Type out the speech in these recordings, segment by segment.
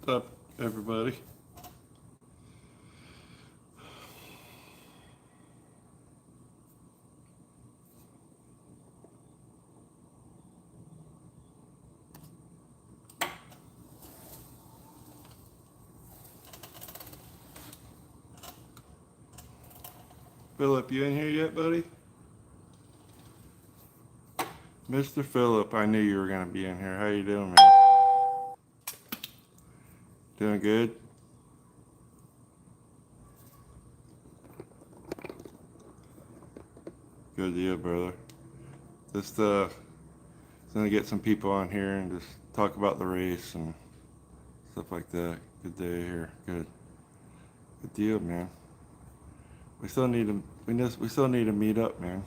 What's up, everybody? Philip, you in here yet, buddy? Mr. Philip, I knew you were gonna be in here. How you doing, man? Doing good? Good deal, brother. Just gonna get some people on here and just talk about the race and stuff like that. Good day here. Good. Good deal, man. We still need to we still need to meet up, man.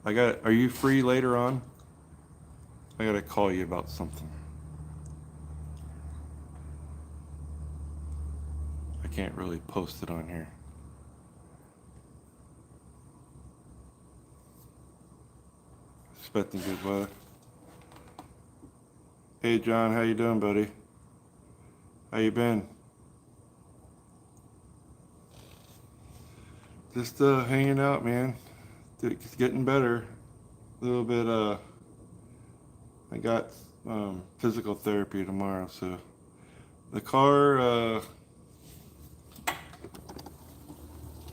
Are you free later on? I gotta call you about something. I can't really post it on here. Expecting good weather. Hey John, how you doing, buddy? How you been? Just hanging out, man. It's getting better. A little bit. I got physical therapy tomorrow, so the car.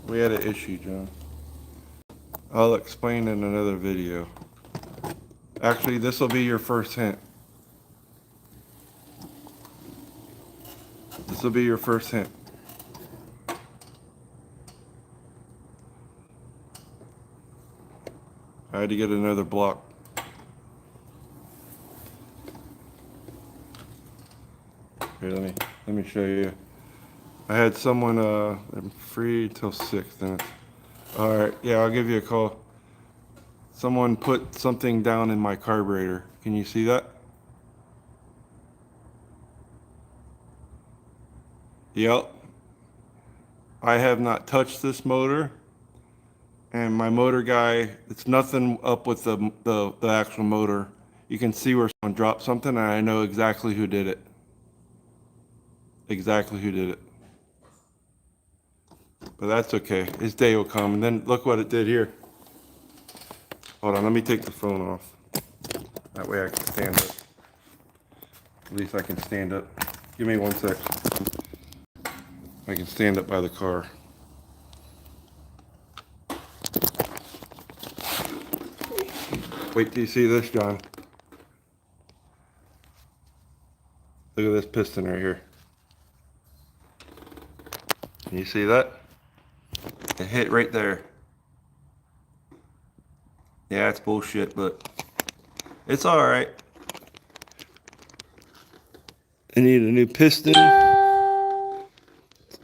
We had an issue, John. I'll explain in another video. Actually, this will be your first hint. This will be your first hint. I had to get another block. Here, let me show you. I had someone. I'm free till 6. Then. All right. Yeah, I'll give you a call. Someone put something down in my carburetor. Can you see that? Yep. I have not touched this motor. And my motor guy, it's nothing up with the actual motor. You can see where someone dropped something, and I know exactly who did it. Exactly who did it. But that's okay. His day will come. And then look what it did here. Hold on, let me take the phone off. That way I can stand up. At least I can stand up. Give me 1 sec. I can stand up by the car. Wait till you see this, John. Look at this piston right here. Can you see that? It hit right there. Yeah, it's bullshit, but it's all right. I need a new piston.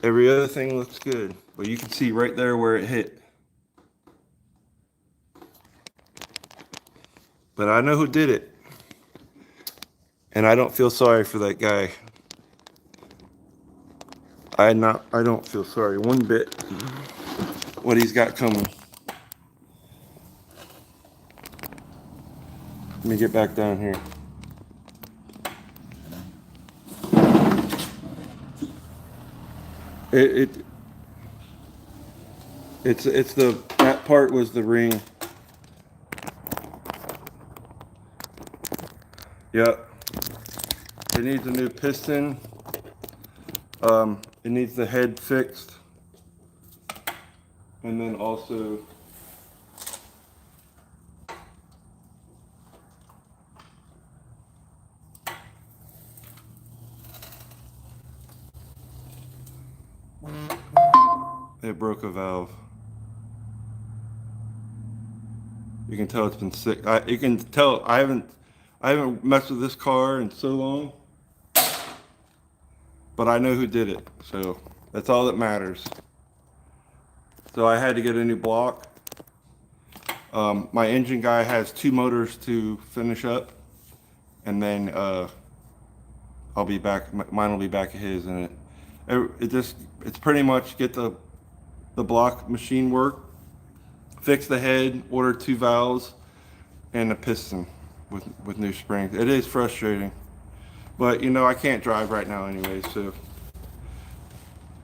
Every other thing looks good, but you can see right there where it hit. But I know who did it. And I don't feel sorry for that guy. I don't feel sorry one bit what he's got coming. Let me get back down here. That part was the ring. Yep. It needs a new piston. It needs the head fixed. And then also it broke a valve. You can tell it's been sick. You can tell I haven't messed with this car in so long, but I know who did it, so that's all that matters. So I had to get a new block. My engine guy has 2 motors to finish up, and then I'll be back. Mine will be back at his, and it's pretty much get the block machine work, fix the head, order 2 valves, and a piston with new springs. It is frustrating. But you know, I can't drive right now anyway, so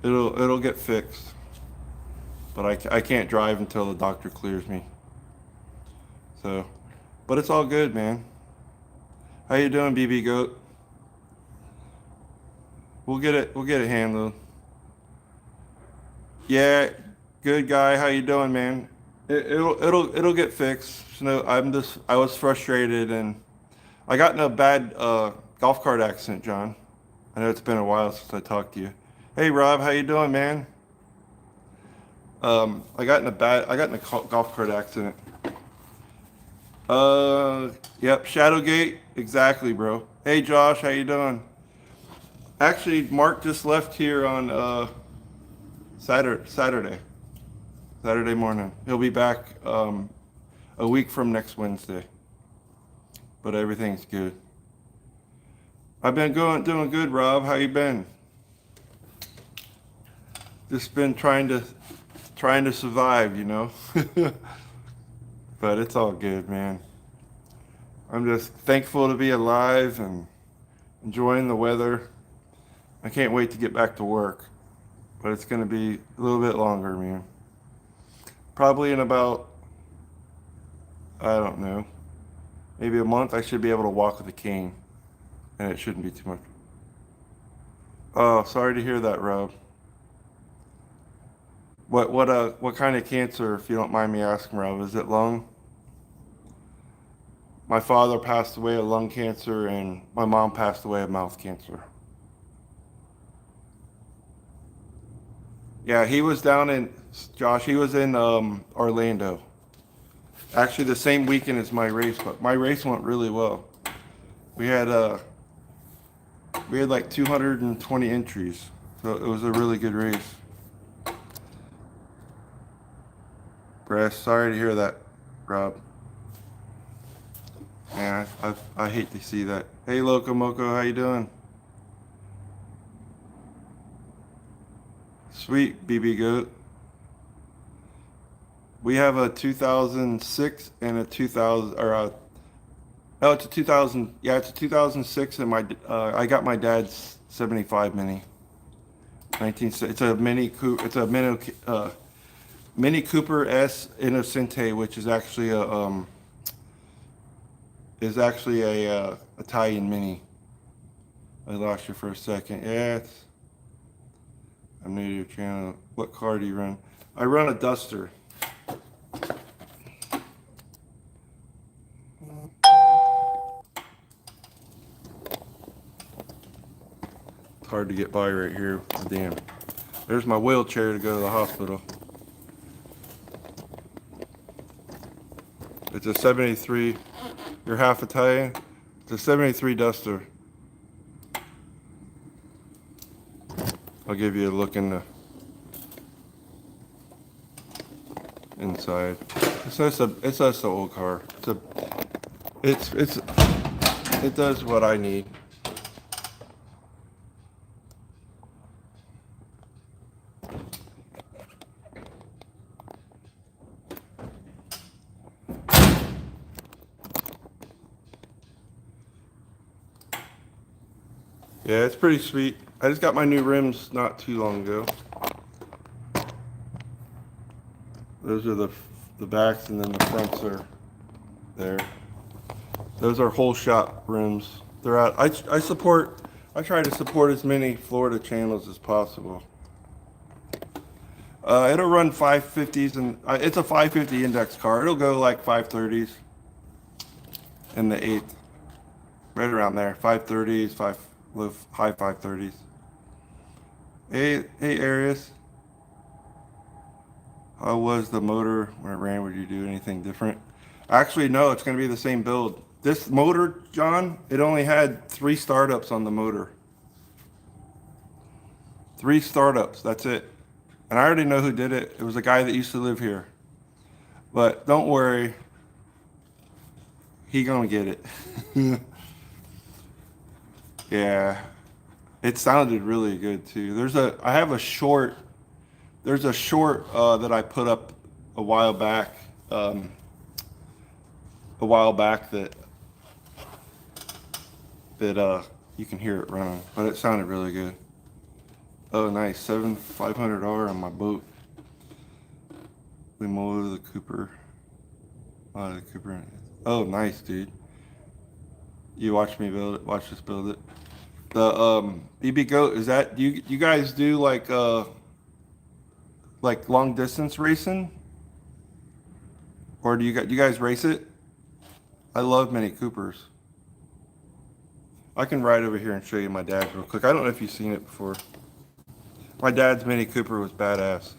it'll get fixed. But I can't drive until the doctor clears me. So, but it's all good, man. How you doing, BB Goat? We'll get it handled. Yeah, good guy. How you doing, man? It'll get fixed. You know, I was frustrated and I got in a bad golf cart accident, John. I know it's been a while since I talked to you. Hey, Rob, how you doing, man? I got in a golf cart accident. Yep, Shadowgate, exactly, bro. Hey, Josh, how you doing? Actually, Mark just left here on Saturday morning. He'll be back a week from next Wednesday. But everything's good. I've been doing good, Rob. How you been? Just been trying to survive, you know. But it's all good, man. I'm just thankful to be alive and enjoying the weather. I can't wait to get back to work, but it's going to be a little bit longer, man. Probably in about, I don't know, maybe a month, I should be able to walk with a cane, and it shouldn't be too much. Oh, sorry to hear that, Rob. What kind of cancer, if you don't mind me asking, Rob? Is it lung? My father passed away of lung cancer, and my mom passed away of mouth cancer. Yeah, he was down in, Josh, he was in Orlando. Actually, the same weekend as my race, but my race went really well. We had like 220 entries, so it was a really good race. Bress, sorry to hear that, Rob. Man, I hate to see that. Hey, Locomoco, how you doing? Sweet, BB Goat. We have a 2006 and a 2000, or oh, it's a 2000. Yeah, it's a 2006, and I got my dad's 75 Mini. It's a Mini Coupe. It's a Mini Cooper S Innocente, which is actually a Italian Mini. I lost you for a second. Yeah, I'm new to your channel. What car do you run? I run a Duster. It's hard to get by right here. Damn. There's my wheelchair to go to the hospital. It's a 73. You're half Italian. It's a 73 Duster. I'll give you a look in the inside. It's just an old car. It does what I need. Yeah, it's pretty sweet. I just got my new rims not too long ago. Those are the backs, and then the fronts are there. Those are whole shot rims. They're out. I try to support as many Florida channels as possible. It'll run 550s, and it's a 550 index car. It'll go like 530s in the 8th, right around there. 530s, high 530s. Hey, Arius. How was the motor when it ran? Would you do anything different? Actually, no, it's going to be the same build. This motor, John, it only had 3 startups on the motor. 3 startups, that's it. And I already know who did it. It was a guy that used to live here. But don't worry, he gonna get it. Yeah, it sounded really good too. There's a short that I put up a while back that you can hear it running, but it sounded really good. Oh, nice. 500R on my boat. We mow the Cooper. Oh, the Cooper. Oh, nice, dude. You watch me build it. Watch us build it. The BB Goat, is that you guys do like long distance racing? Or do you guys race it? I love Mini Coopers. I can ride over here and show you my dad's real quick. I don't know if you've seen it before. My dad's Mini Cooper was badass.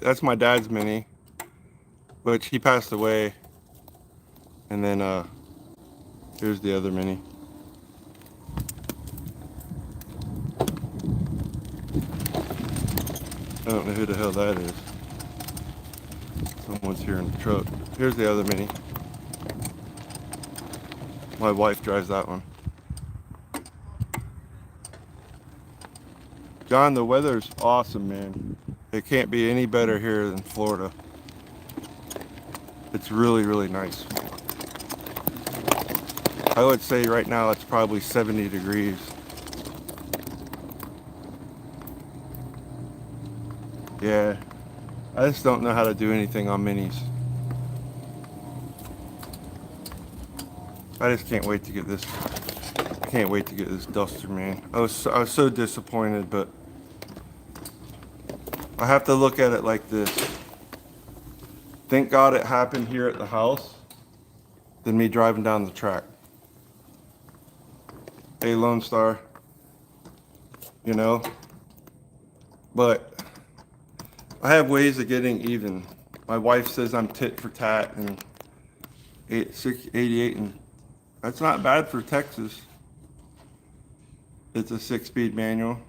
That's my dad's Mini, which he passed away. And then here's the other Mini. I don't know who the hell that is. Someone's here in the truck. Here's the other Mini. My wife drives that one. John, the weather's awesome, man. It can't be any better here than Florida. It's really, really nice. I would say right now it's probably 70 degrees. Yeah, I just don't know how to do anything on minis. I just can't wait to get this. I can't wait to get this Duster, man. I was so disappointed, but I have to look at it like this. Thank God it happened here at the house than me driving down the track. Hey, Lone Star. You know? But I have ways of getting even. My wife says I'm tit for tat and 88, and that's not bad for Texas. It's a 6-speed manual.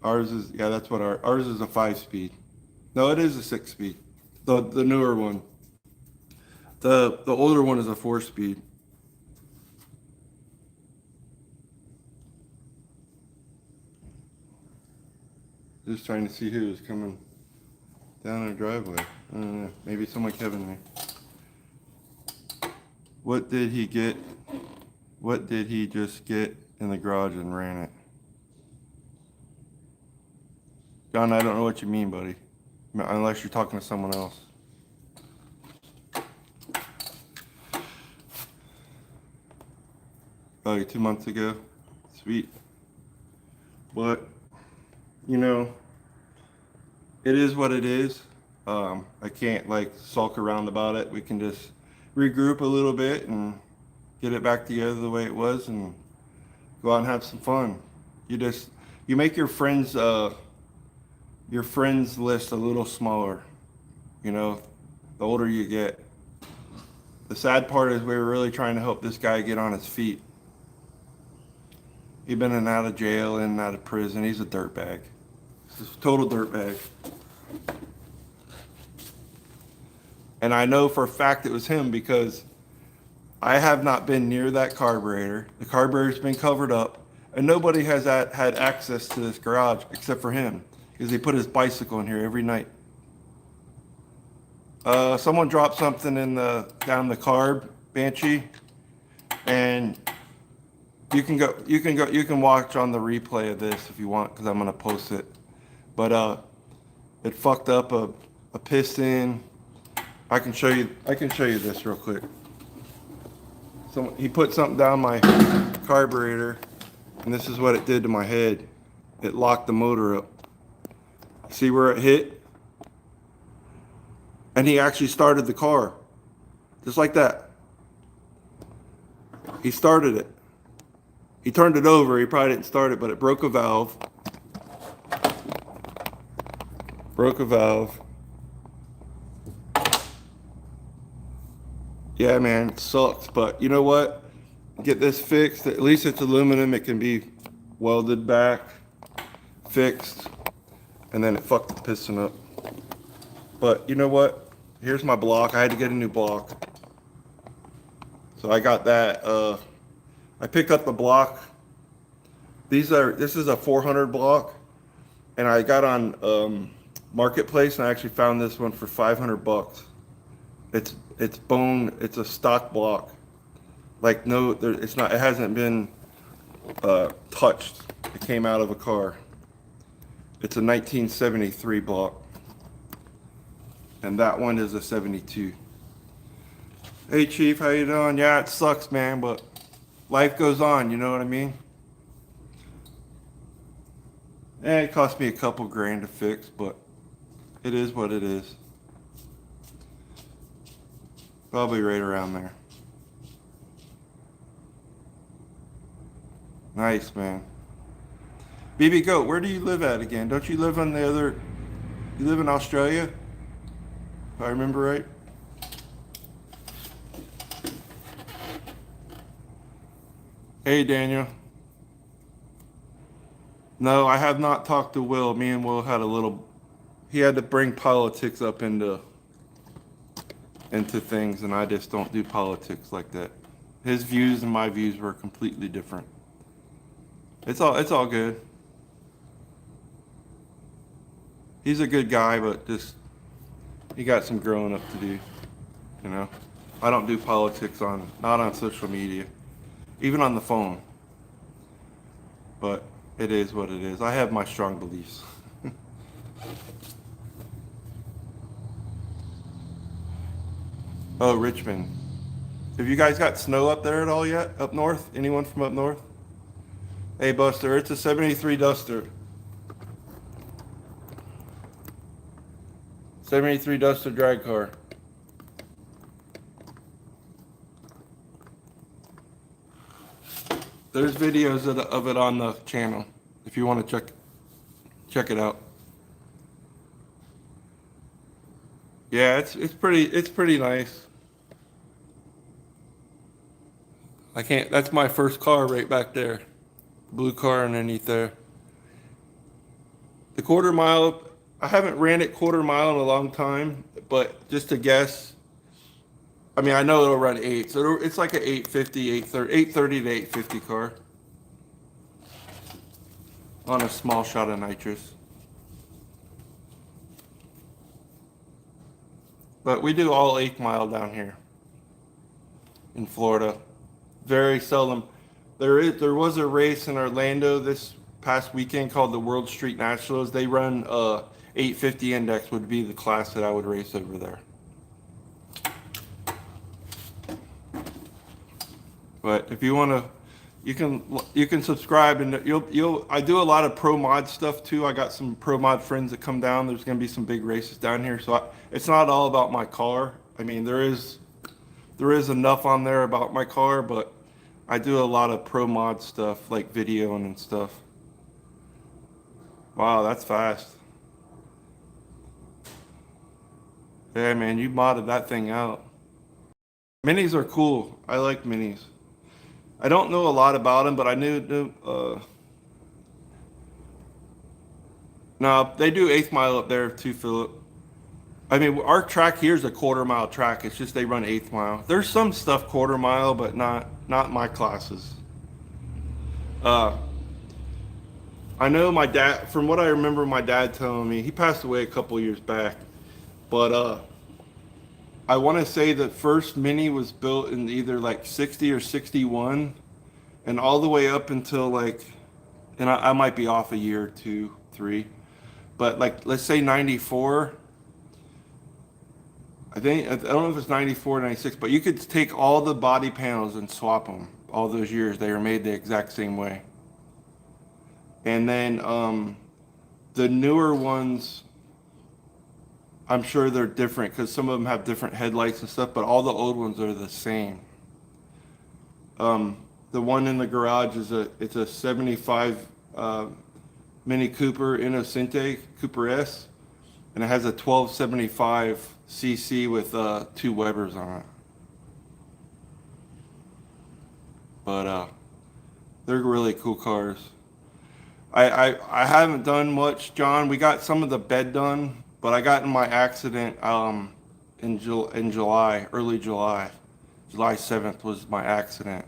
Ours is, yeah, that's what ours is a 5-speed. No, it is a 6-speed. The newer one. The older one is a 4-speed. Just trying to see who is coming down our driveway. I don't know. Maybe someone Kevin there. What did he get? What did he just get in the garage and ran it? John, I don't know what you mean, buddy. Unless you're talking to someone else. Oh, 2 months ago? Sweet. But, you know, it is what it is. I can't like sulk around about it. We can just regroup a little bit and get it back together the way it was and go out and have some fun. You make your friends list a little smaller, you know, the older you get. The sad part is we were really trying to help this guy get on his feet. He'd been in and out of jail, in and out of prison. He's a dirtbag. He's a total dirtbag. And I know for a fact it was him because I have not been near that carburetor. The carburetor's been covered up, and nobody has had access to this garage except for him, because he put his bicycle in here every night. Someone dropped something in down the carb, Banshee, and you can watch on the replay of this if you want, because I'm gonna post it. But it fucked up a piston. I can show you this real quick. He put something down my carburetor, and this is what it did to my head. It locked the motor up. See where it hit? And he actually started the car. Just like that. He started it. He turned it over. He probably didn't start it, but it broke a valve. Broke a valve. Yeah, man, it sucks. But you know what? Get this fixed. At least it's aluminum. It can be welded back, fixed. And then it fucked the piston up. But you know what? Here's my block. I had to get a new block. So I got that. I picked up the block. This is a 400 block. And I got on Marketplace and I actually found this one for 500 bucks. It's bone, it's a stock block. Like no, it's not, it hasn't been touched. It came out of a car. It's a 1973 block. And that one is a 72. Hey Chief, how you doing? Yeah, it sucks, man, but life goes on, you know what I mean? And it cost me a couple grand to fix, but it is what it is. Probably right around there. Nice, man. BB Goat, where do you live at again? Don't you live on the other, you live in Australia? If I remember right? Hey, Daniel. No, I have not talked to Will. Me and Will had a little, he had to bring politics up into things, and I just don't do politics like that. His views and my views were completely different. It's all good. He's a good guy, but just he got some growing up to do, you know. I don't do politics not on social media, even on the phone. But it is what it is. I have my strong beliefs. Oh, Richmond. Have you guys got snow up there at all yet? Up north? Anyone from up north? Hey, Buster, it's a 73 Duster. 73 Duster drag car. There's videos of it on the channel if you want to check it out. Yeah, it's pretty nice. I can't. That's my first car right back there. Blue car underneath there. The quarter mile. I haven't ran it quarter mile in a long time, but just to guess. I mean, I know it'll run 8, so it's like an 850, 830 to 850 car on a small shot of nitrous. But we do all 8 mile down here in Florida. Very seldom. There was a race in Orlando this past weekend called the World Street Nationals. They run 850 index would be the class that I would race over there. But if you want to, you can subscribe, and I do a lot of pro mod stuff too. I got some pro mod friends that come down. There's going to be some big races down here, so it's not all about my car. I mean, there is enough on there about my car, but I do a lot of pro mod stuff like videoing and stuff. Wow, that's fast. Yeah, man, you modded that thing out. Minis are cool. I like minis. I don't know a lot about them, but I knew. No, they do 8th mile up there too, Philip. I mean, our track here is a quarter mile track. It's just they run 8th mile. There's some stuff quarter mile, but not my classes. I know my dad. From what I remember, my dad telling me, he passed away a couple years back, but I want to say the first Mini was built in either like 60 or 61, and all the way up until like, and I might be off a year, 2, 3, but like let's say 94. I don't know if it's 94 or 96, but you could take all the body panels and swap them. All those years they were made the exact same way. And then the newer ones, I'm sure they're different because some of them have different headlights and stuff, but all the old ones are the same. The one in the garage it's a 75 Mini Cooper Innocente Cooper S, and it has a 1275 cc with 2 Webers on it. But they're really cool cars. I haven't done much, John. We got some of the bed done. But I got in my accident in July, early July. July 7th was my accident.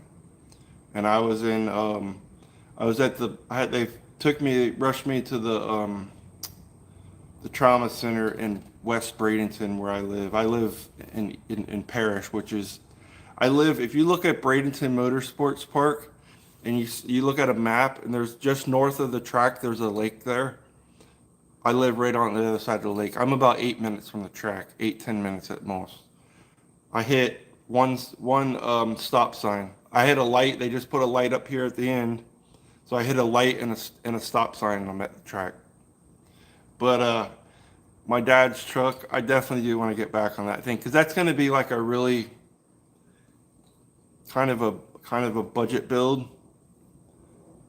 And I was in I was at the they rushed me to the trauma center in West Bradenton where I live. I live in Parrish, which is if you look at Bradenton Motorsports Park and you look at a map and there's just north of the track there's a lake there. I live right on the other side of the lake. I'm about 8 minutes from the track, 8-10 minutes at most. I hit one stop sign. I hit a light. They just put a light up here at the end, so I hit a light and a stop sign, and I'm at the track. But my dad's truck, I definitely do want to get back on that thing because that's going to be like a really kind of a budget build.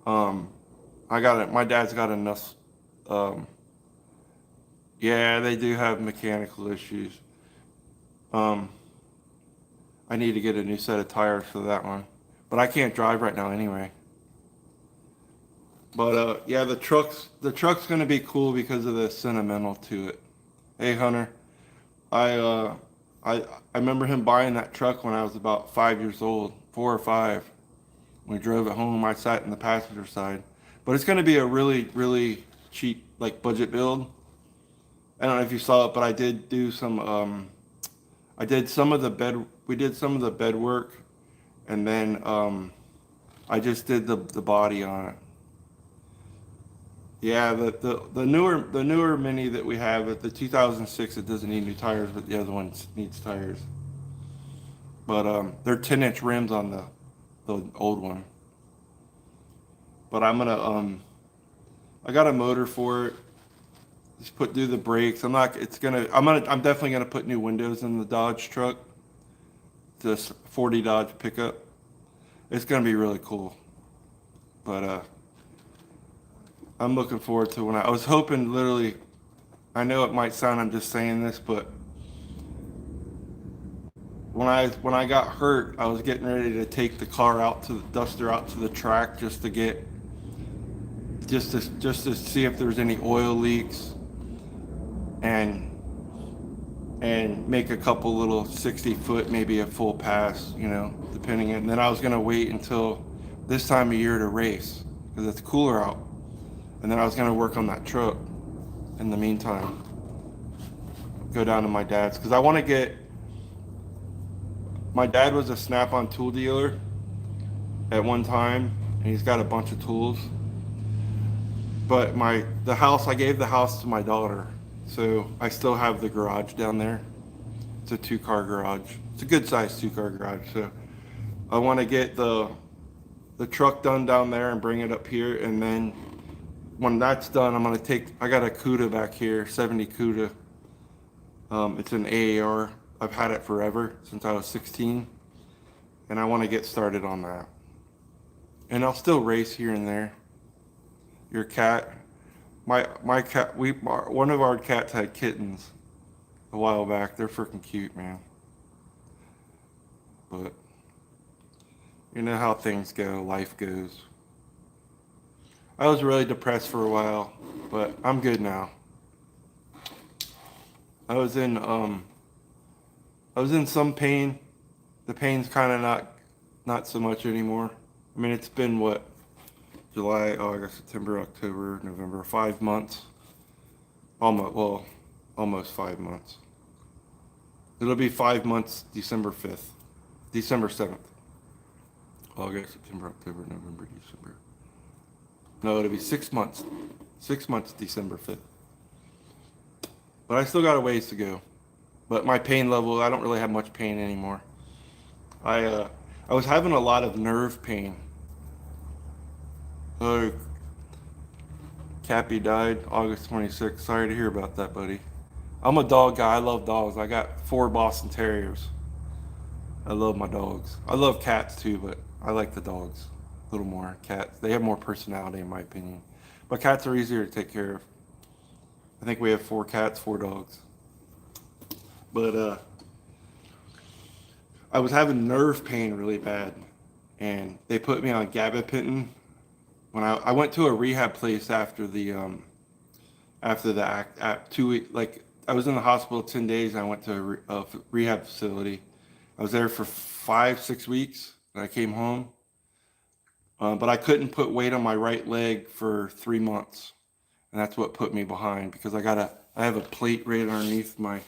I got it. My dad's got enough. Yeah, they do have mechanical issues. I need to get a new set of tires for that one, but I can't drive right now anyway. But yeah, the truck's gonna be cool because of the sentimental to it. Hey Hunter, I remember him buying that truck when I was about 5 years old, 4 or 5. We drove it home. I sat in the passenger side, but it's gonna be a really cheap like budget build. I don't know if you saw it, but I did do some. I did some of the bed. We did some of the bed work, and then I just did the body on it. Yeah, the newer Mini that we have, the 2006, it doesn't need new tires, but the other one needs tires. But they're 10-inch rims on the old one. But I'm gonna I got a motor for it. Just do the brakes. I'm definitely gonna put new windows in the Dodge truck. This 40 Dodge pickup. It's gonna be really cool. But I'm looking forward to when I was hoping literally. I know it might sound I'm just saying this, but when I got hurt, I was getting ready to take the car out to the duster out to the track just to see if there's any oil leaks and make a couple little 60-foot, maybe a full pass, depending. And then I was gonna wait until this time of year to race because it's cooler out. And then I was gonna work on that truck in the meantime. Go down to my dad's because I want to get. My dad was a Snap-on tool dealer at one time, and he's got a bunch of tools. But I gave the house to my daughter, so I still have the garage down there. It's a 2-car garage. It's a good sized 2-car garage. So I want to get the truck done down there and bring it up here, and then when that's done, I got a CUDA back here, 70 CUDA. It's an AAR. I've had it forever, since I was 16, and I want to get started on that. And I'll still race here and there. Your cat, my cat, one of our cats had kittens a while back. They're freaking cute, man. But you know how things go, life goes. I was really depressed for a while, but I'm good now. I was in some pain. The pain's kind of not so much anymore. I mean, it's been what? July, August, September, October, November, 5 months. Almost 5 months. It'll be 5 months December 5th. December 7th. August, September, October, November, December. No, it'll be 6 months. 6 months December 5th. But I still got a ways to go. But my pain level, I don't really have much pain anymore. I was having a lot of nerve pain. Cappy died August 26th. Sorry to hear about that, buddy. I'm a dog guy. I love dogs. I got 4 Boston Terriers. I love my dogs. I love cats too, but I like the dogs a little more. Cats, they have more personality in my opinion. But cats are easier to take care of. I think we have 4 cats, 4 dogs. But I was having nerve pain really bad, and they put me on gabapentin. When I went to a rehab place after the 2 week, like I was in the hospital 10 days. I went to a rehab facility. I was there for 5, 6 weeks, and I came home. But I couldn't put weight on my right leg for 3 months, and that's what put me behind because I have a plate right underneath my.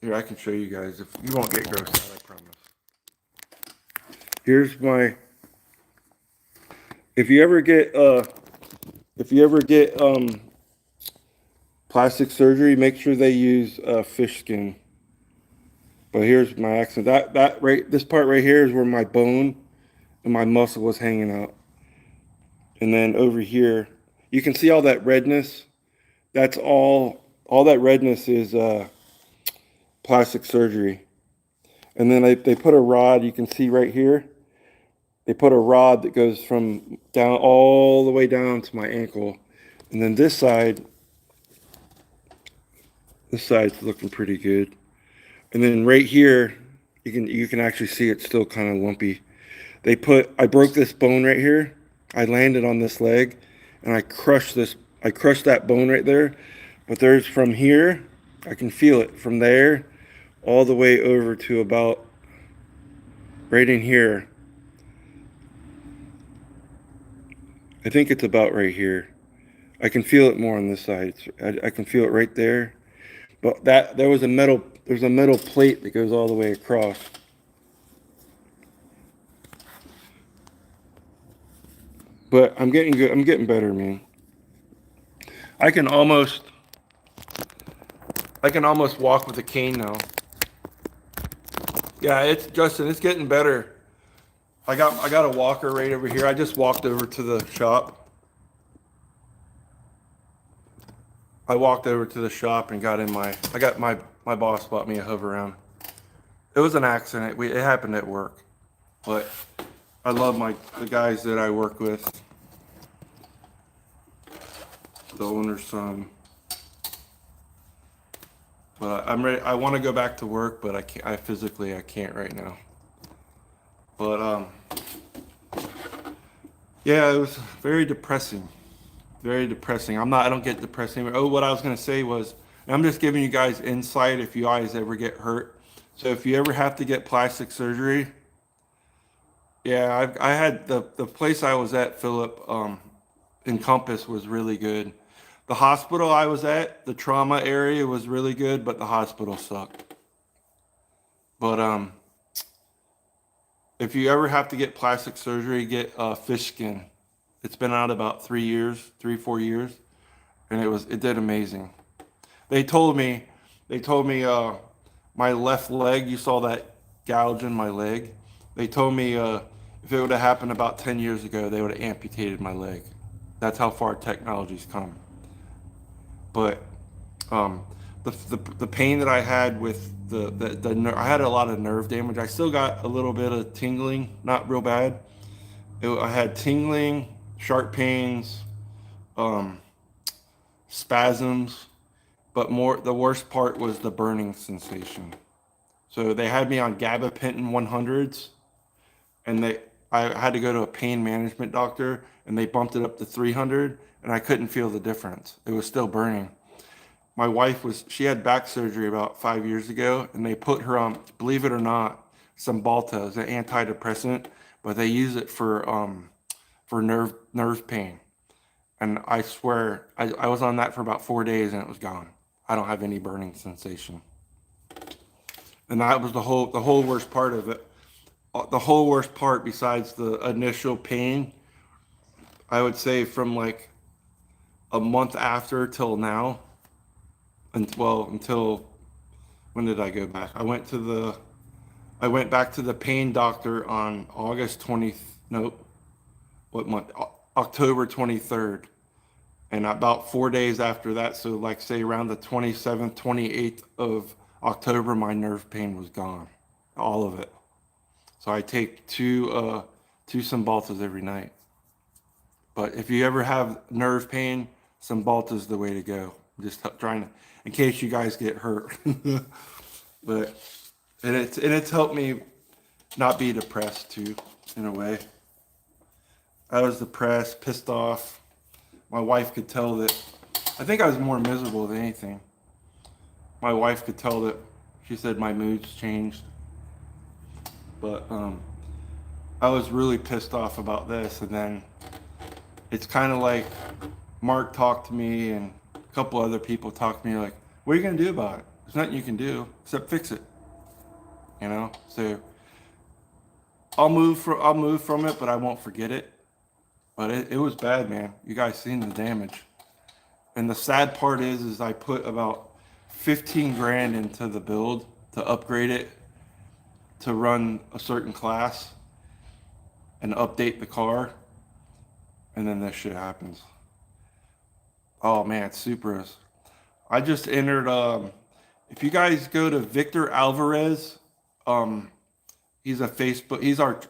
Here, I can show you guys. If you won't get grossed out, I promise. Here's my. If you ever get plastic surgery, make sure they use fish skin. But here's my accident. This part right here is where my bone and my muscle was hanging out. And then over here, you can see all that redness. That's all that redness is plastic surgery. And then they put a rod, you can see right here. They put a rod that goes from down all the way down to my ankle. And then this side's looking pretty good. And then right here, you can actually see it's still kind of lumpy. I broke this bone right here. I landed on this leg and I crushed that bone right there. But there's from here, I can feel it from there all the way over to about right in here. I think it's about right here. I can feel it more on this side. I can feel it right there. But there's a metal plate that goes all the way across. But I'm getting good. I'm getting better, man. I can almost walk with a cane now. Yeah, Justin, it's getting better. I got a walker right over here. I just walked over to the shop. I walked over to the shop and got my boss bought me a hover round. It was an accident. It happened at work. But I love the guys that I work with. The owner's son. But I'm ready. I want to go back to work, but I can't. I can't right now. But yeah, it was very depressing. Very depressing. I don't get depressed anymore. Oh, what I was gonna say was, and I'm just giving you guys insight if you guys ever get hurt. So if you ever have to get plastic surgery, yeah, I had the place I was at, Philip, in Compass was really good. The hospital I was at, the trauma area was really good, but the hospital sucked. But if you ever have to get plastic surgery, get fish skin. It's been out about 4 years, and it did amazing. They told me my left leg, you saw that gouge in my leg. They told me if it would have happened about 10 years ago, they would have amputated my leg. That's how far technology's come. But the pain that I had with I had a lot of nerve damage. I still got a little bit of tingling, not real bad. I had tingling, sharp pains, spasms, but the worst part was the burning sensation. So they had me on gabapentin 100s, and I had to go to a pain management doctor, and they bumped it up to 300, and I couldn't feel the difference. It was still burning. My wife she had back surgery about 5 years ago, and they put her on, believe it or not, Cymbalta, an antidepressant, but they use it for nerve pain. And I swear, I was on that for about 4 days and it was gone. I don't have any burning sensation. And that was the whole worst part of it. The whole worst part, besides the initial pain, I would say from like a month after till now, until when did I go back? I went back to the pain doctor on October 23rd. And about 4 days after that, so like say around the 27th, 28th of October, my nerve pain was gone. All of it. So I take two Cymbaltas every night. But if you ever have nerve pain, Cymbalta's the way to go. I'm just trying to, in case you guys get hurt. But it's helped me not be depressed too, in a way. I was depressed, pissed off. My wife could tell that I think I was more miserable than anything. my wife could tell that she said my mood's changed. But I was really pissed off about this, and then it's kind of like Mark talked to me and a couple other people talked to me like, what are you gonna do about it? There's nothing you can do except fix it. You know? So I'll move from it, but I won't forget it. But it was bad, man. You guys seen the damage. And the sad part is I put about 15 grand into the build to upgrade it to run a certain class and update the car, and then this shit happens. Oh man, Supras. I just entered. If you guys go to Victor Alvarez, he's a Facebook.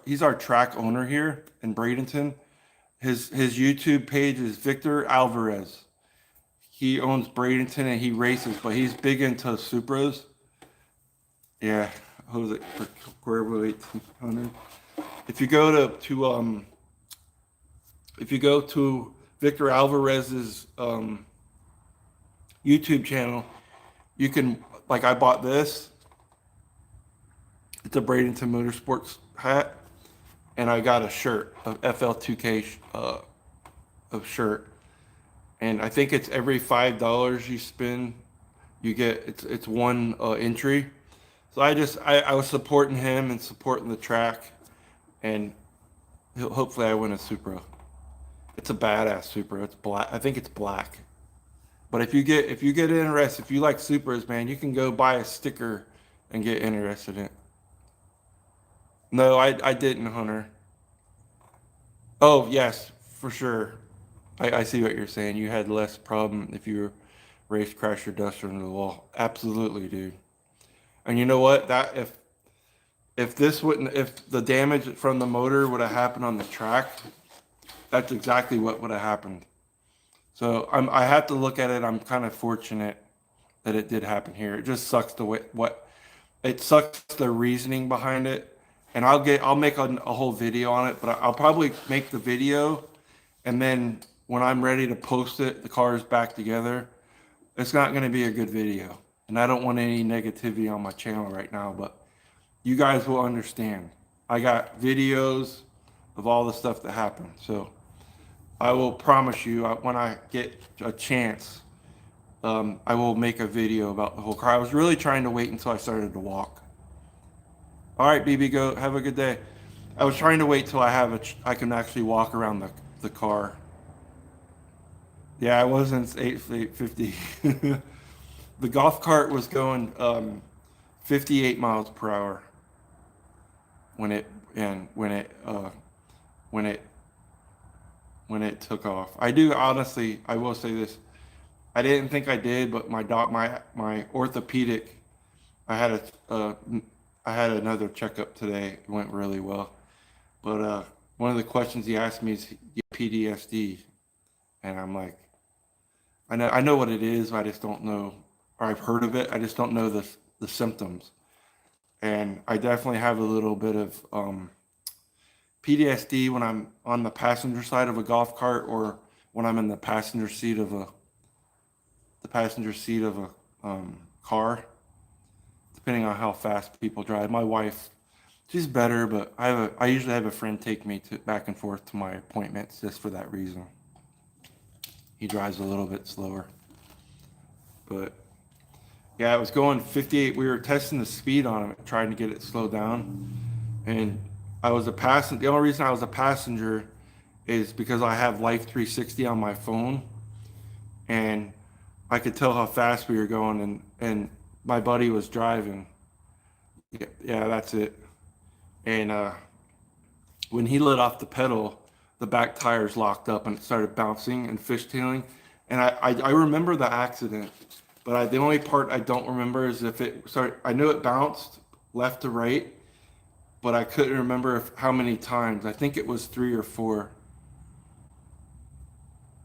He's our track owner here in Bradenton. His YouTube page is Victor Alvarez. He owns Bradenton and he races, but he's big into Supras. Yeah, what was it? Cuervo 1800. If you go to Victor Alvarez's YouTube channel, you can, like, I bought this. It's a Bradenton Motorsports hat, and I got a shirt, a FL2K of shirt, and I think it's every $5 you spend, you get it's one entry. So I was supporting him and supporting the track, and hopefully I win a Supra. It's a badass Supra. It's black. I think it's black. But if you get interested, if you like Supras, man, you can go buy a sticker and get interested in it. No, I didn't, Hunter. Oh yes, for sure. I see what you're saying. You had less problem if you race crash your duster into the wall. Absolutely, dude. And you know what? That if the damage from the motor would have happened on the track, that's exactly what would have happened. So I have to look at it. I'm kind of fortunate that it did happen here. It just sucks it sucks the reasoning behind it. And I'll make a whole video on it, but I'll probably make the video, and then when I'm ready to post it, the car is back together. It's not going to be a good video, and I don't want any negativity on my channel right now, but you guys will understand. I got videos of all the stuff that happened, so I will promise you, when I get a chance, I will make a video about the whole car. I was really trying to wait until I started to walk. All right, BB, go. Have a good day. I was trying to wait till I can actually walk around the car. Yeah, I wasn't 850. The golf cart was going 58 miles per hour when it took off. I do honestly. I will say this. I didn't think I did, but my orthopedic. I had another checkup today. It went really well. But one of the questions he asked me is PTSD, and I'm like, I know what it is. I just don't know, or I've heard of it. I just don't know the symptoms. And I definitely have a little bit of PTSD when I'm on the passenger side of a golf cart, or when I'm in the passenger seat of a car, depending on how fast people drive. My wife, she's better, but I usually have a friend take me back and forth to my appointments just for that reason. He drives a little bit slower. But yeah, it was going 58. We were testing the speed on it, trying to get it slowed down. And I was a passenger. The only reason I was a passenger is because I have Life 360 on my phone, and I could tell how fast we were going, and my buddy was driving. Yeah, that's it. And when he let off the pedal, the back tires locked up and it started bouncing and fishtailing. And I remember the accident, but the only part I don't remember is if it started. I knew it bounced left to right, but I couldn't remember how many times. I think it was 3 or 4.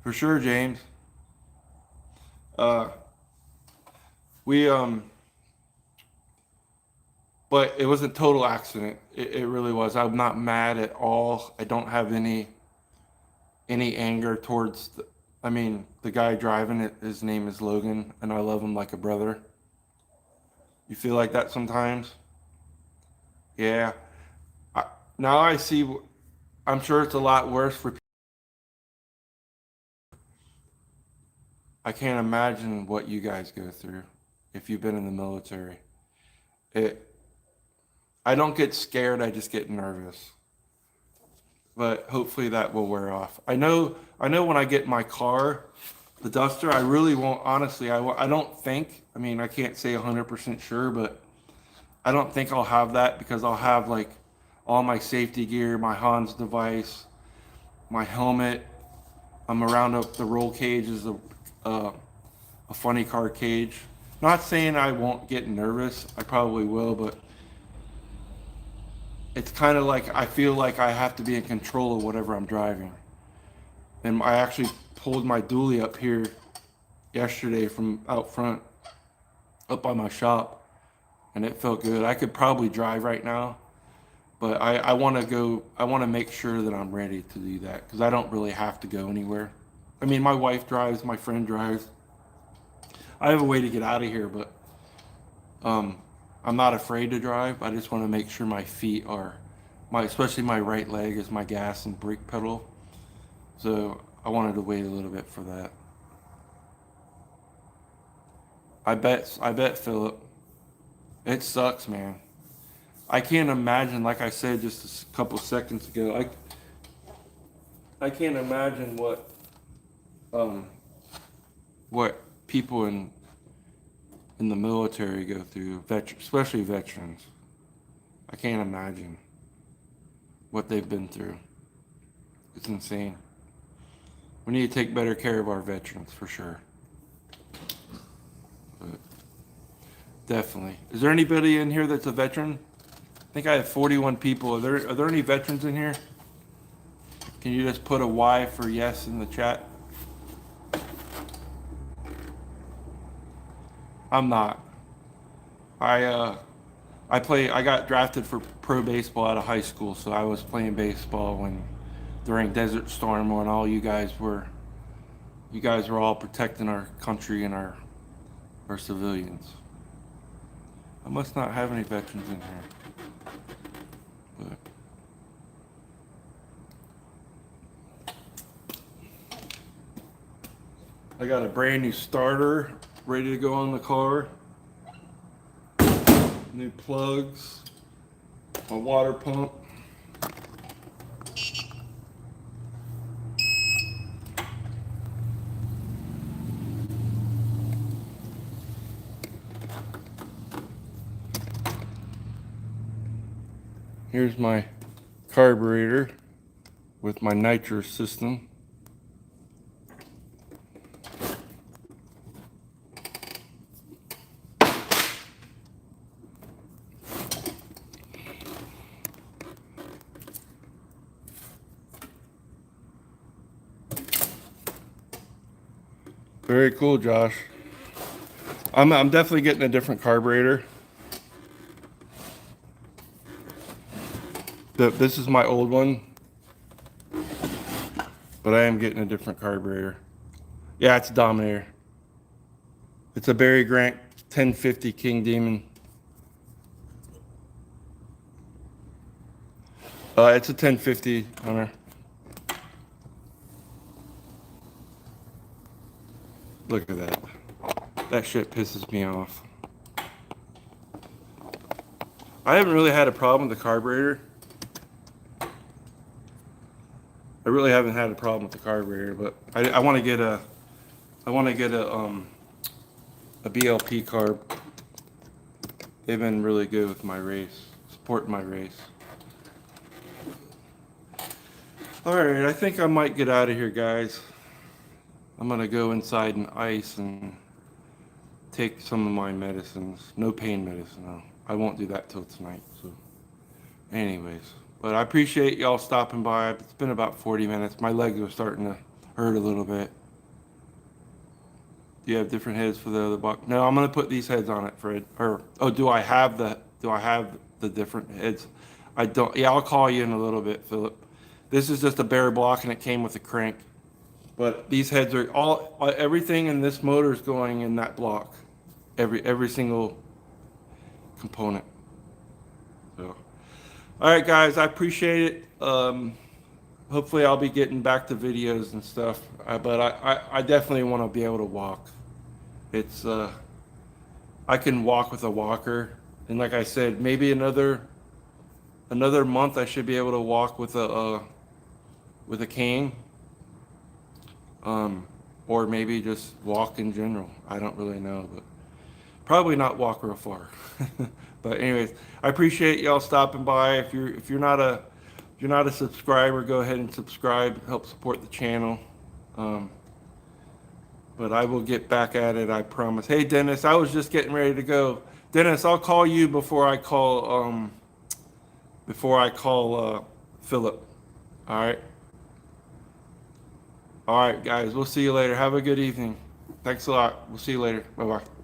For sure, James. We But it was a total accident. It really was. I'm not mad at all. I don't have any anger towards the guy driving it. His name is Logan, and I love him like a brother. You feel like that sometimes? Yeah. I, now I see, I'm sure it's a lot worse for people. I can't imagine what you guys go through if you've been in the military. It, I don't get scared, I just get nervous. But hopefully that will wear off. I know when I get my car, the Duster, I really won't, honestly, I don't think, I mean, I can't say 100% sure, but I don't think I'll have that because I'll have like all my safety gear, my Hans device, my helmet. I'm around up the roll cage is a funny car cage. Not saying I won't get nervous, I probably will, but it's kind of like I feel like I have to be in control of whatever I'm driving. And I actually pulled my dually up here yesterday from out front, up by my shop, and it felt good. I could probably drive right now, but I want to go, I want to make sure that I'm ready to do that because I don't really have to go anywhere. I mean, my wife drives, my friend drives. I have a way to get out of here, but I'm not afraid to drive. I just want to make sure my feet are, especially my right leg is my gas and brake pedal. So I wanted to wait a little bit for that. I bet Philip, it sucks, man. I can't imagine, like I said just a couple seconds ago, I can't imagine um what people in the military go through, especially veterans. I can't imagine what they've been through. It's insane. We need to take better care of our veterans for sure. But definitely. Is there anybody in here that's a veteran? I think I have 41 people. Are there any veterans in here? Can you just put a Y for yes in the chat? I'm not. I got drafted for pro baseball out of high school, so I was playing baseball during Desert Storm when all you guys were all protecting our country and our civilians. I must not have any veterans in here. But I got a brand new starter ready to go on the car. New plugs, my water pump. Here's my carburetor with my nitrous system. Very cool, Josh. I'm definitely getting a different carburetor. This is my old one, but I am getting a different carburetor. Yeah, it's a Dominator. It's a Barry Grant 1050 King Demon. It's a 1050, Hunter. Look at that. That shit pisses me off. I haven't really had a problem with the carburetor. I really haven't had a problem with the carburetor, but I want to get a BLP carb. They've been really good with my race, supporting my race. All right, I think I might get out of here, guys. I'm gonna go inside and ice and take some of my medicines. No pain medicine, though. I won't do that till tonight. So, anyways, but I appreciate y'all stopping by. It's been about 40 minutes. My legs are starting to hurt a little bit. Do you have different heads for the other buck? No, I'm gonna put these heads on it, Fred. Do I have the different heads? I don't. Yeah, I'll call you in a little bit, Philip. This is just a bare block, and it came with a crank. But these heads are everything in this motor is going in that block. Every single component. So, all right, guys, I appreciate it. Hopefully, I'll be getting back to videos and stuff. But I definitely want to be able to walk. It's I can walk with a walker, and like I said, maybe another month I should be able to walk with a cane, or maybe just walk in general. I don't really know, but probably not walk real far. But anyways, I appreciate y'all stopping by. If you're not a subscriber, go ahead and subscribe. Help support the channel. But I will get back at it, I promise. Hey, Dennis, I was just getting ready to go. Dennis, I'll call you before I call Philip. All right. All right, guys. We'll see you later. Have a good evening. Thanks a lot. We'll see you later. Bye-bye.